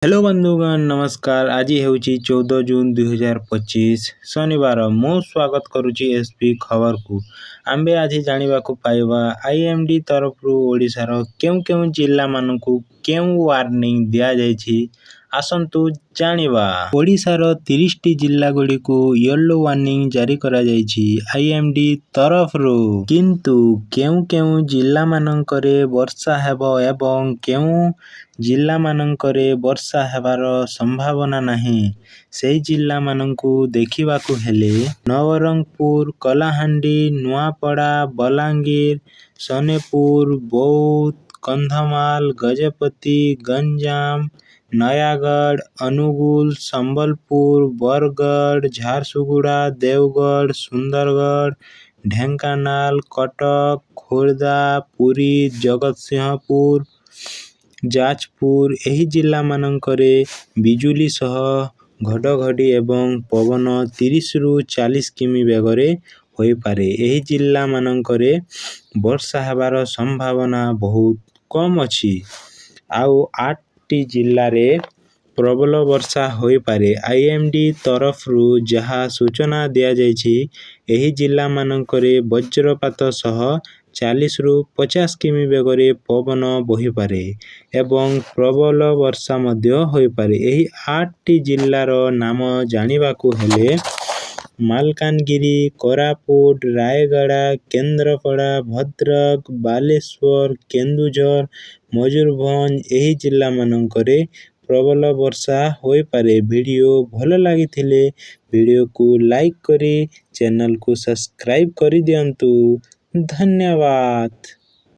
Hello बंधुगण नमस्कार। आज ହେଉଛି 14 ଜୁନ୍ 2025 ଶନିବାର। ମୁଁ ସ୍ୱାଗତ କରୁଛି ଏସ୍ପି ଖବରକୁ। ଆମ୍ଭେ ଆଜି ଜାଣିବାକୁ ପାଇବା ଆଇଏମ୍ଡି ତରଫରୁ ଓଡ଼ିଶାର କେଉଁ କେଉଁ ଜିଲ୍ଲାମାନଙ୍କୁ କେଉଁ ୱାର୍ଣ୍ଣିଂ ଦିଆଯାଇଛି। ଆସନ୍ତୁ ଜାଣିବା। ଓଡ଼ିଶାର 30ଟି ଜିଲ୍ଲାଗୁଡ଼ିକୁ ୟେଲୋ ୱାର୍ଣ୍ଣିଂ ଜାରି କରାଯାଇଛି ଆଇଏମ୍ଡି ତରଫରୁ। କିନ୍ତୁ କେଉଁ କେଉଁ ଜିଲ୍ଲାମାନଙ୍କରେ ବର୍ଷା ହେବ ଏବଂ କେଉଁ ଜିଲ୍ଲାମାନଙ୍କରେ ବର୍ଷା ହେବାର ସମ୍ଭାବନା ନାହିଁ, ସେହି ଜିଲ୍ଲାମାନଙ୍କୁ ଦେଖିବାକୁ ହେଲେ ନବରଙ୍ଗପୁର, କଳାହାଣ୍ଡି, ନୂଆପଡ଼ା, ବଲାଙ୍ଗୀର, ସୋନପୁର, ବୌଦ୍ଧ, କନ୍ଧମାଳ, ଗଜପତି, ଗଞ୍ଜାମ, ନୟାଗଡ଼, ଅନୁଗୁଳ, ସମ୍ବଲପୁର, ବରଗଡ଼, ଝାରସୁଗୁଡ଼ା, ଦେଓଗଡ଼, ସୁନ୍ଦରଗଡ଼, ଢେଙ୍କାନାଳ, କଟକ, ଖୋର୍ଦ୍ଧା, ପୁରୀ, ଜଗତସିଂହପୁର, ଯାଜପୁର ଏହି ଜିଲ୍ଲାମାନଙ୍କରେ ବିଜୁଳି ସହ ଘଡ଼ଘଡ଼ି ଏବଂ ପବନ 30ରୁ 40 କିମି ବେଗରେ ହୋଇପାରେ। ଏହି ଜିଲ୍ଲାମାନଙ୍କରେ ବର୍ଷା ହେବାର ସମ୍ଭାବନା ବହୁତ କମ୍ ଅଛି। ଆଉ 8ଟି ଜିଲ୍ଲାରେ ପ୍ରବଳ ବର୍ଷା ହୋଇପାରେ। ଆଇଏମ୍ଡି ତରଫରୁ ଯାହା ସୂଚନା ଦିଆଯାଇଛି, ଏହି ଜିଲ୍ଲାମାନଙ୍କରେ ବଜ୍ରପାତ ସହ 40ରୁ 50 କିମି ବେଗରେ ପବନ ବହିପାରେ ଏବଂ ପ୍ରବଳ ବର୍ଷା ମଧ୍ୟ ହୋଇପାରେ। ଏହି 8ଟି ଜିଲ୍ଲାର ନାମ ଜାଣିବାକୁ ହେଲେ ମାଲକାନଗିରି, କୋରାପୁଟ, ରାୟଗଡ଼ା, କେନ୍ଦ୍ରାପଡ଼ା, ଭଦ୍ରକ, ବାଲେଶ୍ୱର, କେନ୍ଦୁଝର, ମୟୂରଭଞ୍ଜ ଏହି ଜିଲ୍ଲାମାନଙ୍କରେ ପ୍ରବଳ ବର୍ଷା ହୋଇପାରେ। ଭିଡ଼ିଓ ଭଲ ଲାଗିଥିଲେ ଭିଡ଼ିଓକୁ ଲାଇକ୍ କରି ଚ୍ୟାନେଲକୁ ସବସ୍କ୍ରାଇବ୍ କରିଦିଅନ୍ତୁ। ଧନ୍ୟବାଦ।